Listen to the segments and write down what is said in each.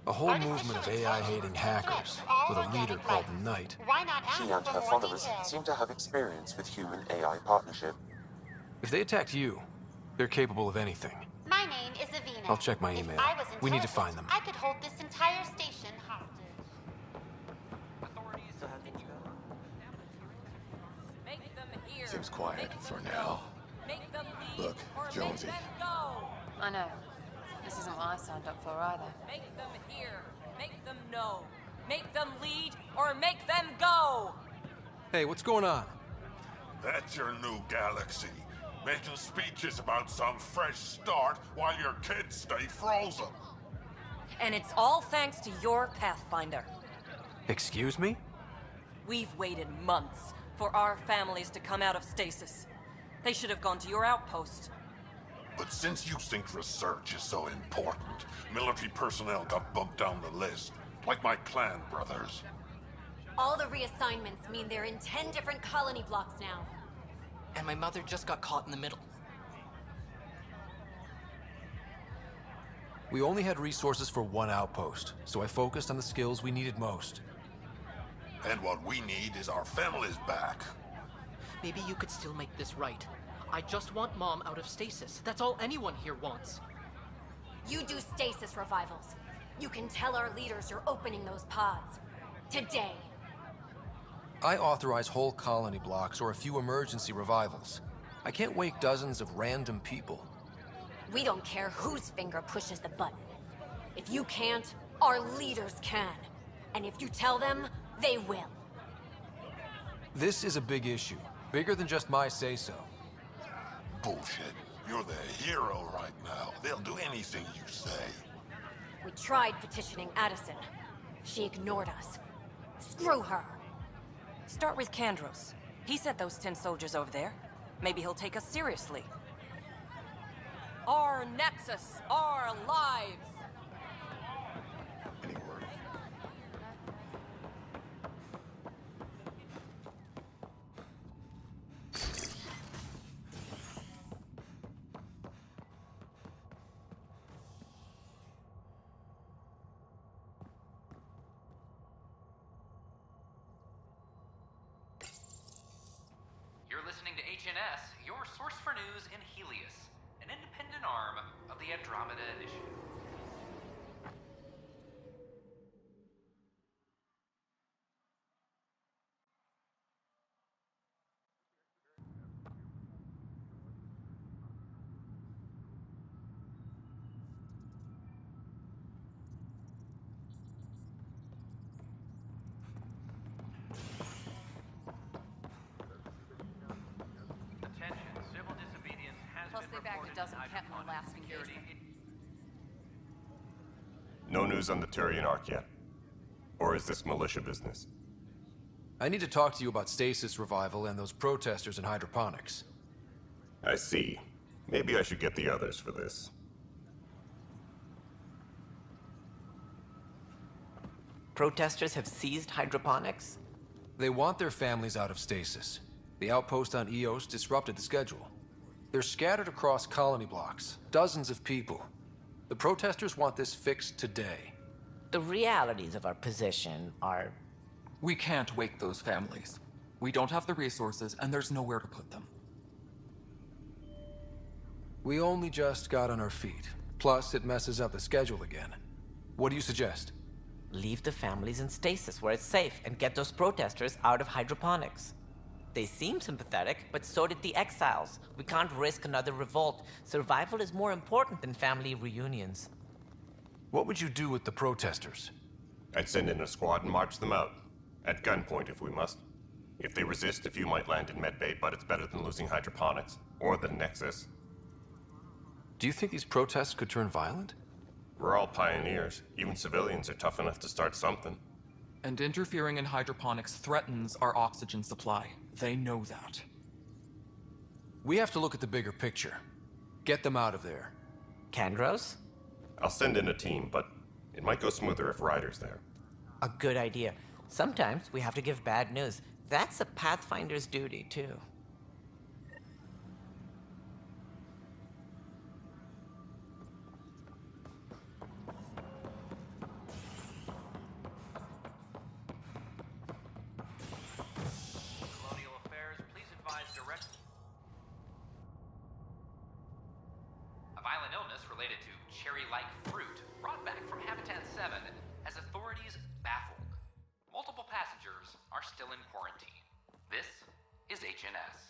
A whole movement of AI-hating hackers, with a leader called Knight. Why not ask She and for her more followers details? seem to have experience with human-AI partnership. If they attacked you, they're capable of anything. My name is Avina. I'll check my If email. I was We need to intelligent, find them. I could hold this entire station hostage. Make them hear. Seems quiet for now. Make them leave. Look, or Jonesy. Make them go. I know. This isn't what I signed up for either. Make them hear. Make them know. Make them lead or make them go. Hey, what's going on? That's your new galaxy. Making speeches about some fresh start while your kids stay frozen. And it's all thanks to your Pathfinder. Excuse me? We've waited months for our families to come out of stasis. They should have gone to your outpost. But since you think research is so important, military personnel got bumped down the list. Like my clan brothers. All the reassignments mean they're in 10 different colony blocks now. And my mother just got caught in the middle. We only had resources for one outpost, so I focused on the skills we needed most. And what we need is our families back. Maybe you could still make this right. I just want Mom out of stasis. That's all anyone here wants. You do stasis revivals. You can tell our leaders you're opening those pods. Today. I authorize whole colony blocks or a few emergency revivals. I can't wake dozens of random people. We don't care whose finger pushes the button. If you can't, our leaders can. And if you tell them, they will. This is a big issue. Bigger than just my say-so. Bullshit. You're the hero right now. They'll do anything you say. We tried petitioning Addison. She ignored us. Screw her. Start with Kandros. He sent those 10 soldiers over there. Maybe he'll take us seriously. Our Nexus, our lives. Any word? You're listening to HNS, your source for news in Helios, an independent arm of the Andromeda Initiative. Attention, civil disobedience has Plus, been they bagged reported a dozen in kept in the hydroponic last security. engagement. No news on the Turian Ark yet? Or is this militia business? I need to talk to you about stasis revival and those protesters in hydroponics. I see. Maybe I should get the others for this. Protesters have seized hydroponics? They want their families out of stasis. The outpost on Eos disrupted the schedule. They're scattered across colony blocks, dozens of people. The protesters want this fixed today. The realities of our position are... We can't wake those families. We don't have the resources, and there's nowhere to put them. We only just got on our feet. Plus, it messes up the schedule again. What do you suggest? Leave the families in stasis where it's safe and get those protesters out of hydroponics. They seem sympathetic, but so did the exiles. We can't risk another revolt. Survival is more important than family reunions. What would you do with the protesters? I'd send in a squad and march them out. At gunpoint if we must. If they resist, a few might land in medbay, but it's better than losing hydroponics. Or the Nexus. Do you think these protests could turn violent? We're all pioneers. Even civilians are tough enough to start something. And interfering in hydroponics threatens our oxygen supply. They know that. We have to look at the bigger picture. Get them out of there. Kandros? I'll send in a team, but it might go smoother if Ryder's there. A good idea. Sometimes we have to give bad news. That's a Pathfinder's duty, too. cherry-like fruit brought back from Habitat 7 has authorities baffled. Multiple passengers are still in quarantine. This is HNS.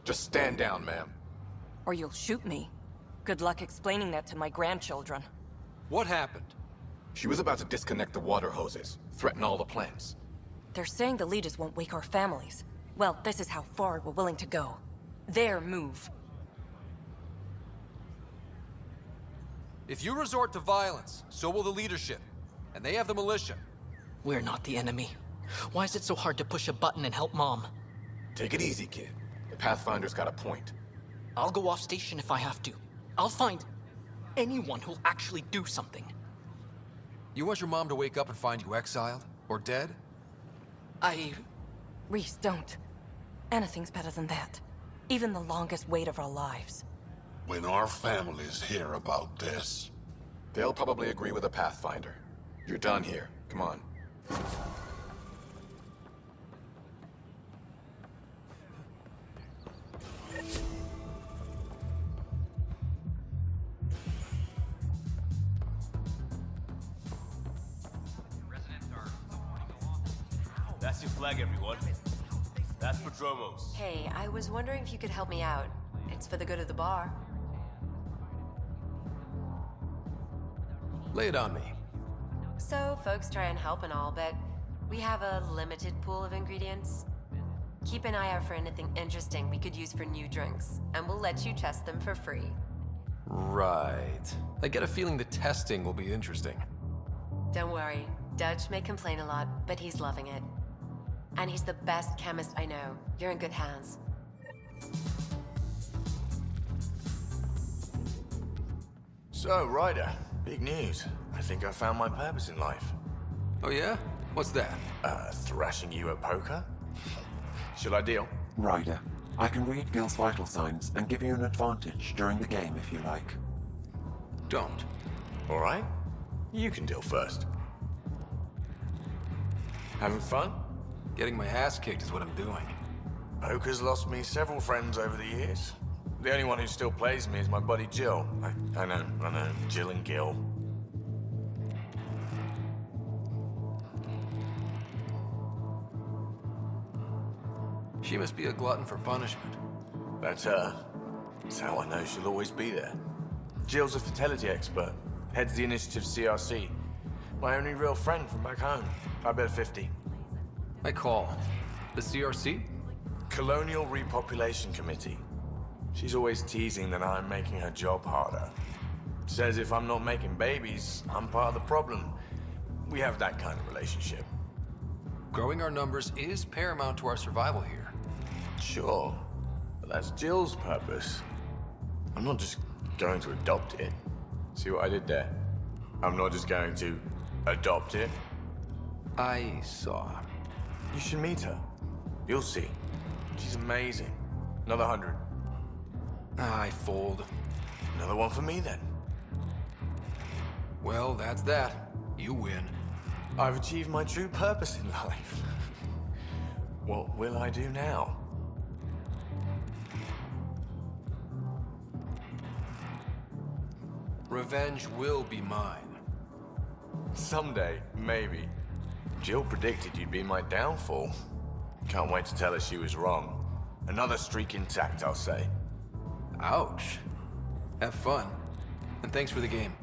Just stand down, ma'am. Or you'll shoot me. Good luck explaining that to my grandchildren. What happened? She was about to disconnect the water hoses, threaten all the plants. They're saying the leaders won't wake our families. Well, this is how far we're willing to go. Their move. If you resort to violence, so will the leadership. And they have the militia. We're not the enemy. Why is it so hard to push a button and help Mom? Take it easy, kid. The Pathfinder's got a point. I'll go off station if I have to. I'll find anyone who'll actually do something. You want your mom to wake up and find you exiled? Or dead? Reese, don't. Anything's better than that. Even the longest wait of our lives. When our families hear about this... They'll probably agree with the Pathfinder. You're done here. Come on. That's your flag, everyone. That's for Dromos. Hey, I was wondering if you could help me out. It's for the good of the bar. Lay it on me. So, folks try and help and all, but we have a limited pool of ingredients. Keep an eye out for anything interesting we could use for new drinks, and we'll let you test them for free. Right. I get a feeling the testing will be interesting. Don't worry. Dutch may complain a lot, but he's loving it. And he's the best chemist I know. You're in good hands. So, Ryder, big news. I think I found my purpose in life. Oh yeah? What's that? Thrashing you at poker? Shall I deal? Ryder, I can read Gil's vital signs and give you an advantage during the game if you like. Don't. All right. You can deal first. Having fun? Getting my ass kicked is what I'm doing. Poker's lost me several friends over the years. The only one who still plays me is my buddy Jill. I know. Jill and Gil. She must be a glutton for punishment. That's her. That's how I know she'll always be there. Jill's a fertility expert. Heads the initiative CRC. My only real friend from back home. I bet 50. I call. The CRC? Colonial Repopulation Committee. She's always teasing that I'm making her job harder. Says if I'm not making babies, I'm part of the problem. We have that kind of relationship. Growing our numbers is paramount to our survival here. Sure, but that's Jill's purpose. I'm not just going to adopt it. See what I did there? I'm not just going to adopt it. I saw. You should meet her. You'll see. She's amazing. Another 100. I fold. Another one for me, then. Well, that's that. You win. I've achieved my true purpose in life. What will I do now? Revenge will be mine. Someday, maybe. Jill predicted you'd be my downfall. Can't wait to tell her she was wrong. Another streak intact, I'll say. Ouch. Have fun. And thanks for the game.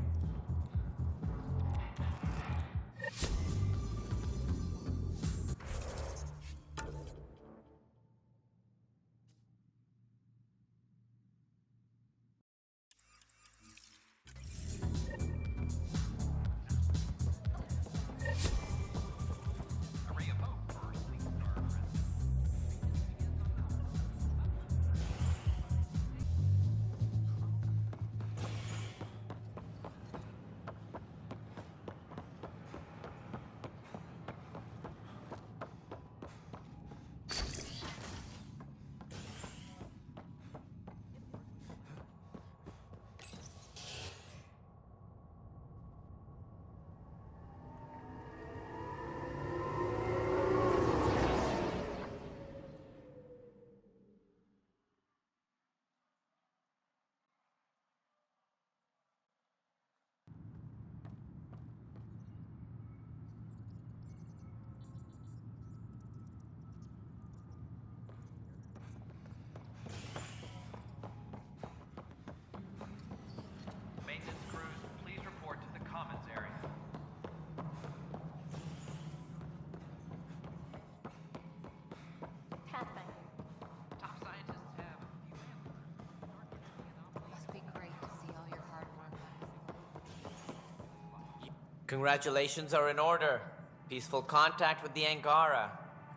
Congratulations are in order. Peaceful contact with the Angara.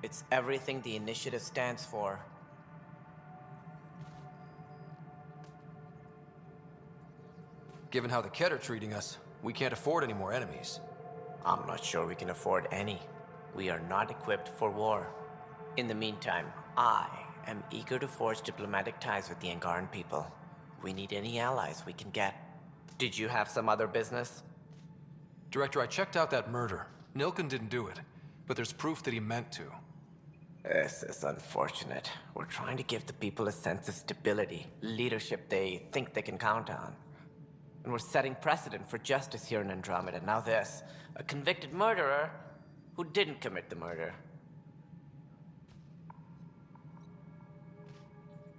It's everything the initiative stands for. Given how the Kett are treating us, we can't afford any more enemies. I'm not sure we can afford any. We are not equipped for war. In the meantime, I am eager to forge diplomatic ties with the Angaran people. We need any allies we can get. Did you have some other business? Director, I checked out that murder. Nilken didn't do it, but there's proof that he meant to. This is unfortunate. We're trying to give the people a sense of stability, leadership they think they can count on. And we're setting precedent for justice here in Andromeda. Now this, a convicted murderer who didn't commit the murder.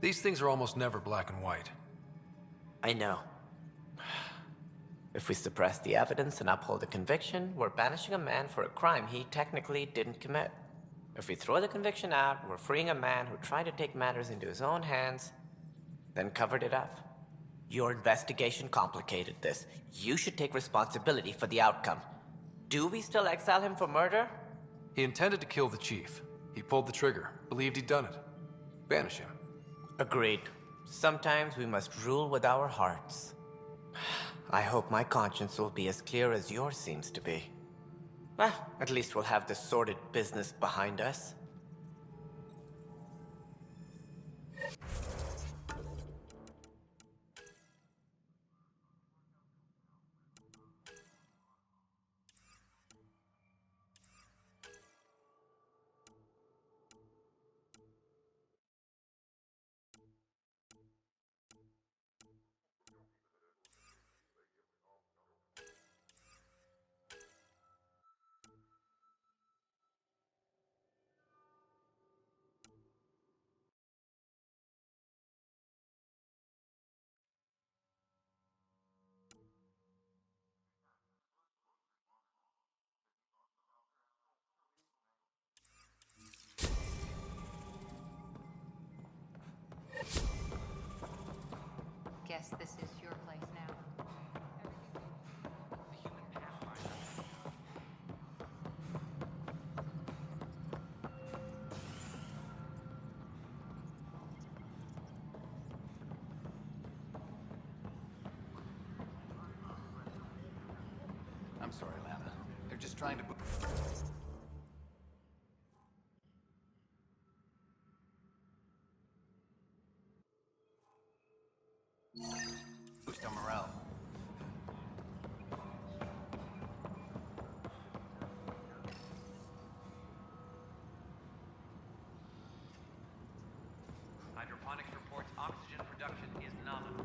These things are almost never black and white. I know. If we suppress the evidence and uphold the conviction, we're banishing a man for a crime he technically didn't commit. If we throw the conviction out, we're freeing a man who tried to take matters into his own hands, then covered it up. Your investigation complicated this. You should take responsibility for the outcome. Do we still exile him for murder? He intended to kill the chief. He pulled the trigger, believed he'd done it. Banish him. Agreed. Sometimes we must rule with our hearts. I hope my conscience will be as clear as yours seems to be. Well, at least we'll have this sordid business behind us. Guess this is your place now. I'm sorry, Lana. They're just trying to... boost our morale. Hydroponics reports oxygen production is nominal.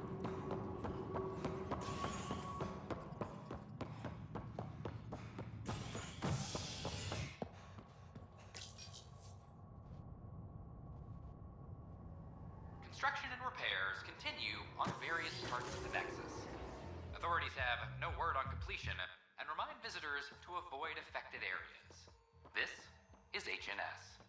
Construction and repairs continue on various parts of the Nexus. Authorities have no word on completion and remind visitors to avoid affected areas. This is HNS.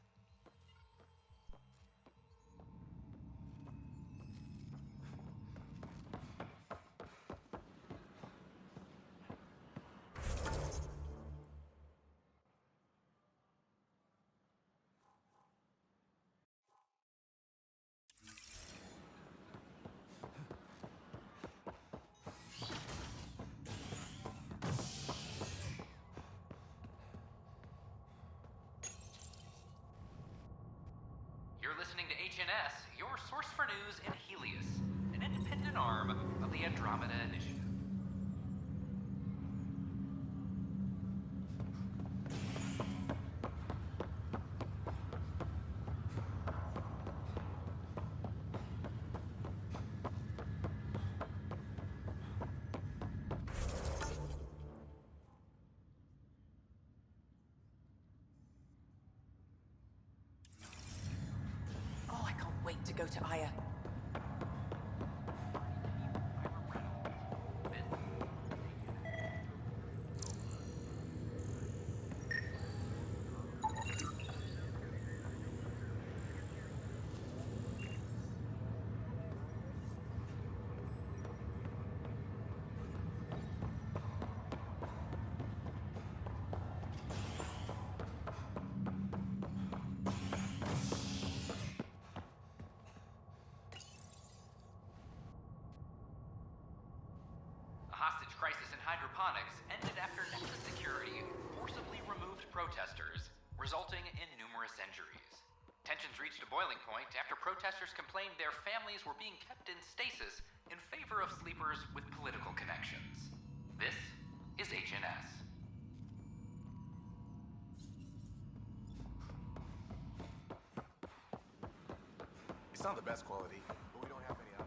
You're listening to HNS, your source for news in Helios, an independent arm of the Andromeda Initiative. Oh, I can't wait to go to Aya. hydroponics ended after Nexus security forcibly removed protesters, resulting in numerous injuries. Tensions reached a boiling point after protesters complained their families were being kept in stasis in favor of sleepers with political connections. This is HNS. It's not the best quality, but we don't have any options.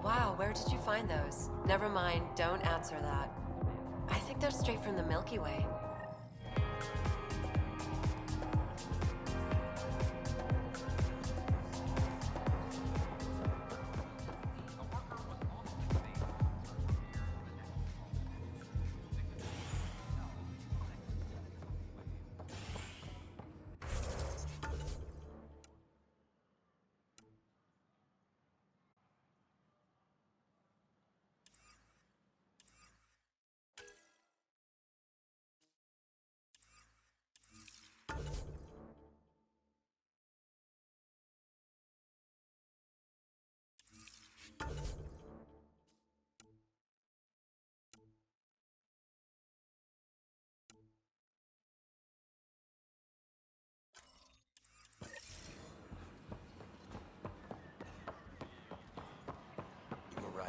Wow, where did you find those? Never mind, don't answer that. I think they're straight from the Milky Way. You were right.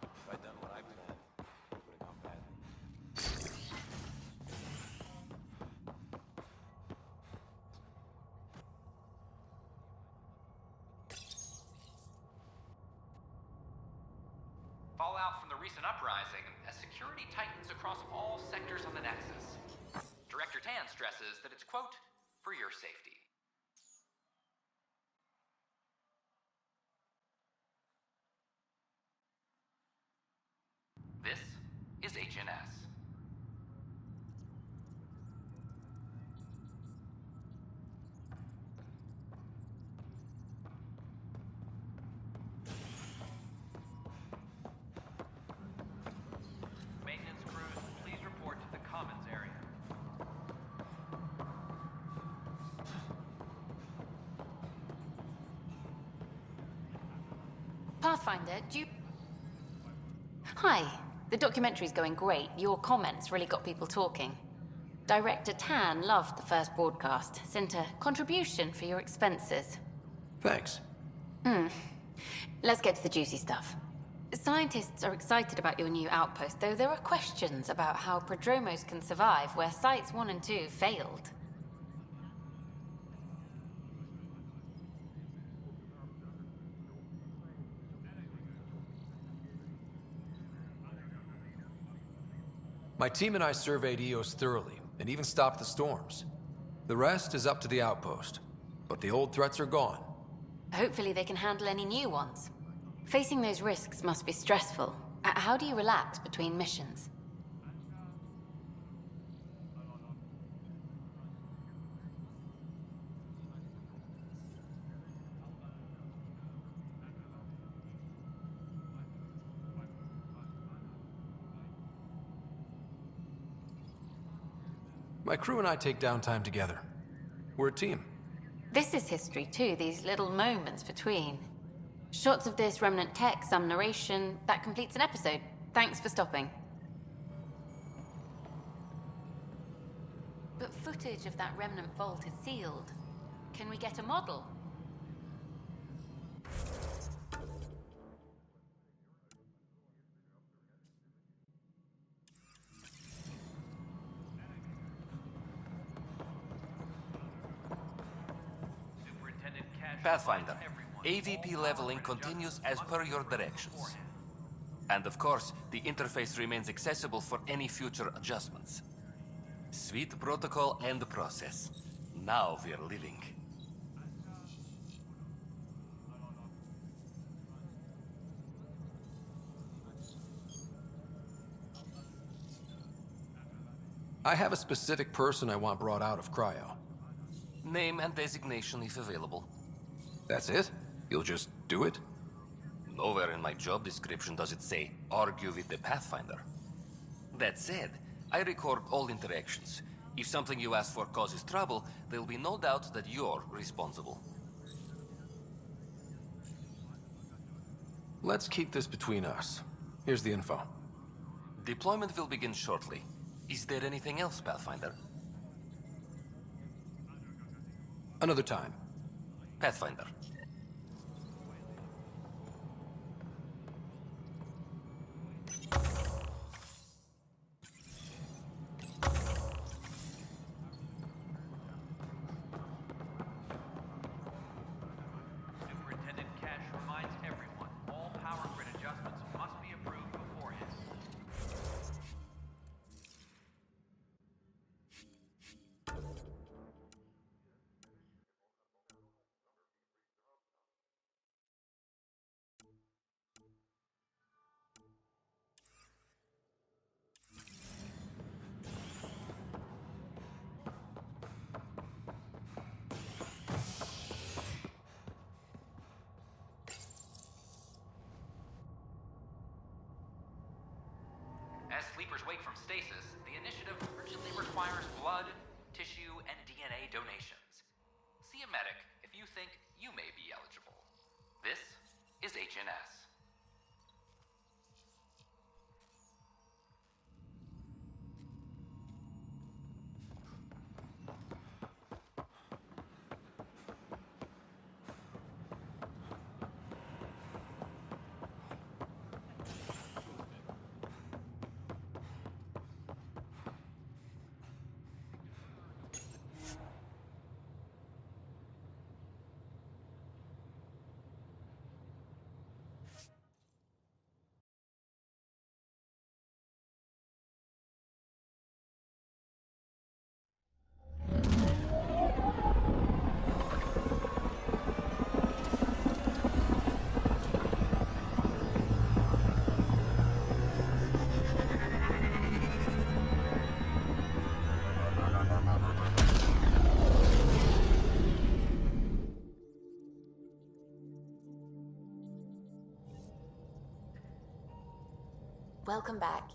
If I'd done what I planned, it would have gone badly. Fallout from the recent uprising as security tightens across all sectors on the Nexus. Director Tan stresses that it's, quote, for your safety. This is HNS. Maintenance crews, please report to the commons area. Pathfinder, do you... Hi. The documentary's going great. Your comments really got people talking. Director Tan loved the first broadcast. Sent a contribution for your expenses. Thanks. Let's get to the juicy stuff. Scientists are excited about your new outpost, though there are questions about how prodromos can survive where Sites 1 and 2 failed. My team and I surveyed EOS thoroughly, and even stopped the storms. The rest is up to the outpost, but the old threats are gone. Hopefully they can handle any new ones. Facing those risks must be stressful. How do you relax between missions? My crew and I take downtime together. We're a team. This is history too, these little moments between. Shots of this remnant tech, some narration, that completes an episode. Thanks for stopping. But footage of that remnant vault is sealed. Can we get a model? Pathfinder, AVP leveling continues as per your directions. And of course, the interface remains accessible for any future adjustments. Sweet protocol and process. Now we're living. I have a specific person I want brought out of cryo. Name and designation if available. That's it? You'll just do it? Nowhere in my job description does it say, argue with the Pathfinder. That said, I record all interactions. If something you ask for causes trouble, there'll be no doubt that you're responsible. Let's keep this between us. Here's the info. Deployment will begin shortly. Is there anything else, Pathfinder? Another time. Pathfinder. Superintendent Cash reminds everyone, all power grid adjustments must be approved beforehand. As sleepers wake from stasis, the initiative urgently requires blood, tissue, and DNA donations. See a medic if you think you may be eligible. This is HNS. Welcome back.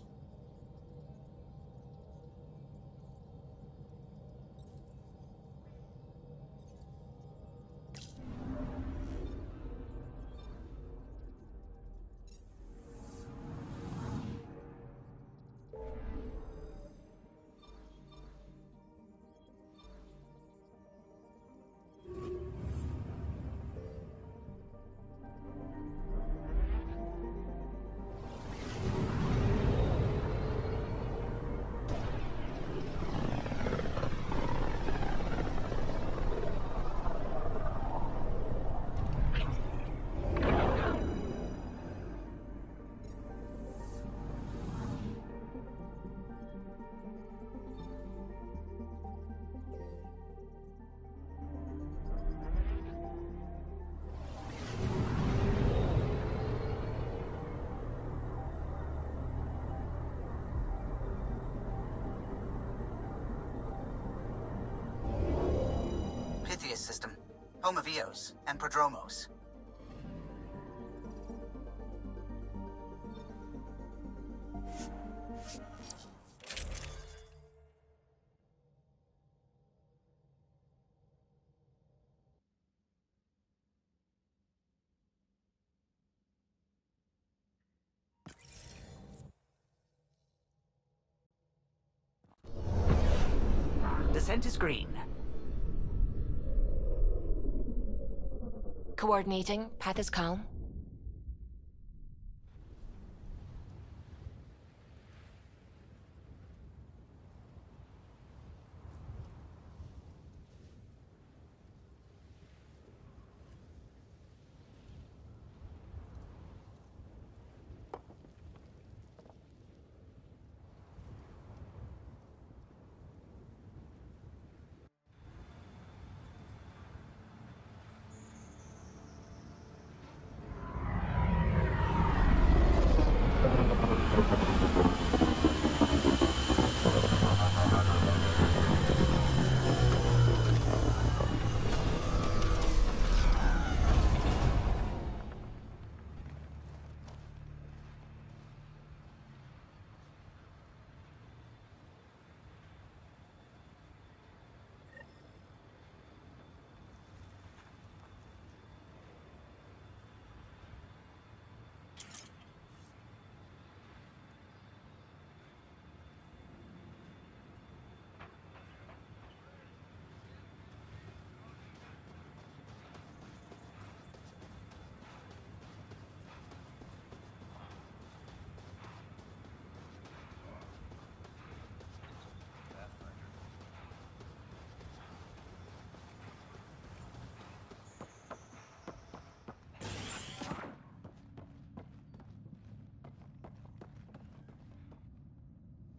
Pythias system, home of Eos and Prodromos. Descent is green. Coordinating. Path is calm.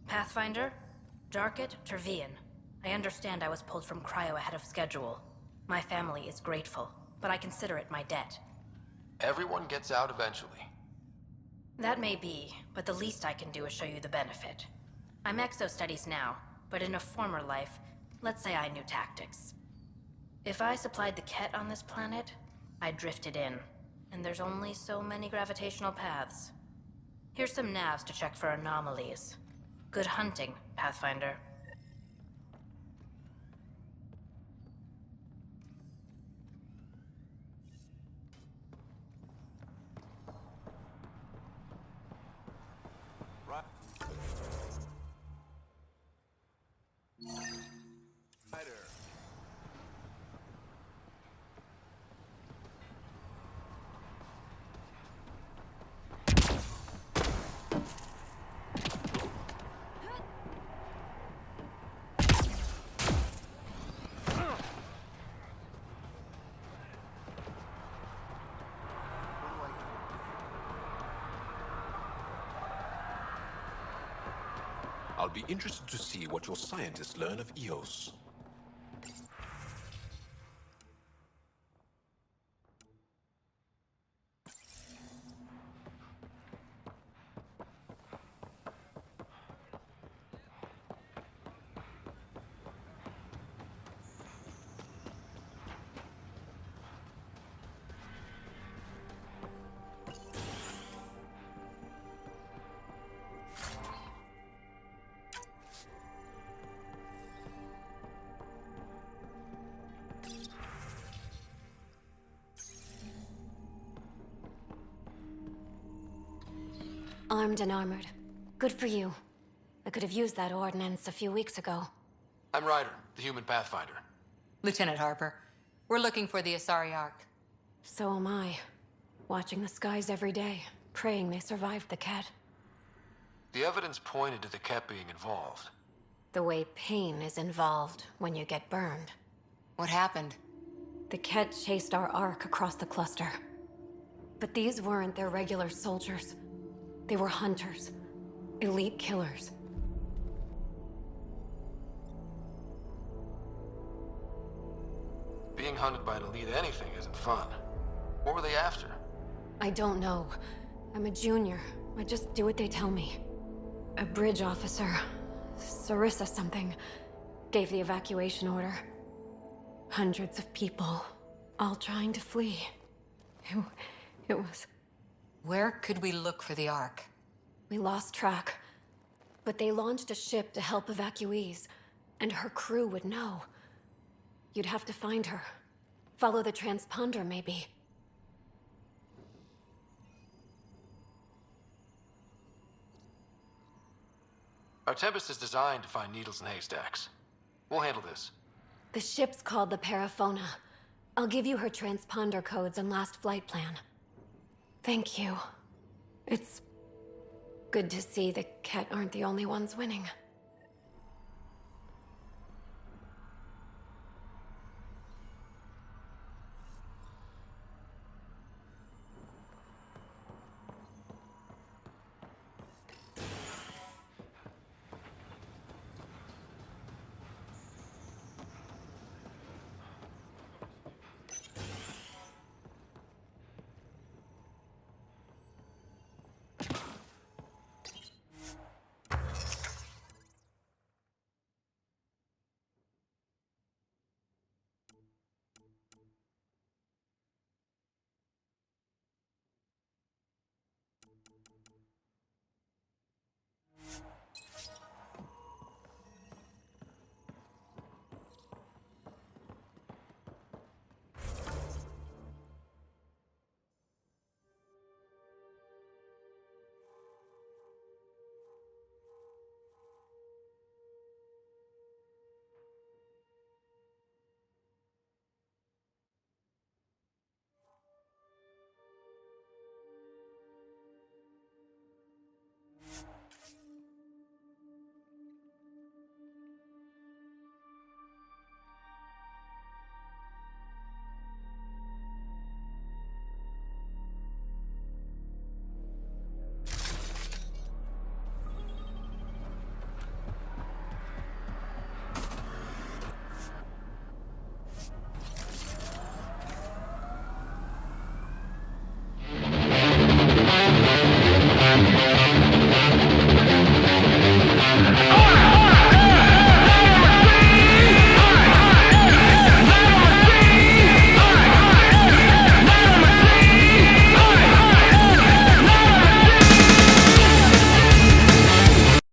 Pathfinder? Jarkett Tervian. I understand I was pulled from cryo ahead of schedule. My family is grateful, but I consider it my debt. Everyone gets out eventually. That may be, but the least I can do is show you the benefit. I'm exo-studies now, but in a former life, let's say I knew tactics. If I supplied the Ket on this planet, I drifted in, and there's only so many gravitational paths. Here's some navs to check for anomalies. Good hunting, Pathfinder. I'll be interested to see what your scientists learn of EOS. Armed and armored. Good for you. I could have used that ordnance a few weeks ago. I'm Ryder, the human Pathfinder. Lieutenant Harper, we're looking for the Asari Ark. So am I. Watching the skies every day, praying they survived the Ket. The evidence pointed to the Ket being involved. The way pain is involved when you get burned. What happened? The Ket chased our Ark across the cluster. But these weren't their regular soldiers. They were hunters. Elite killers. Being hunted by an elite anything isn't fun. What were they after? I don't know. I'm a junior. I just do what they tell me. A bridge officer, Sarissa something, gave the evacuation order. Hundreds of people, all trying to flee. It was... Where could we look for the Ark? We lost track. But they launched a ship to help evacuees, and her crew would know. You'd have to find her. Follow the transponder, maybe. Our Tempest is designed to find needles in haystacks. We'll handle this. The ship's called the Paraphona. I'll give you her transponder codes and last flight plan. Thank you. It's good to see the Ket aren't the only ones winning.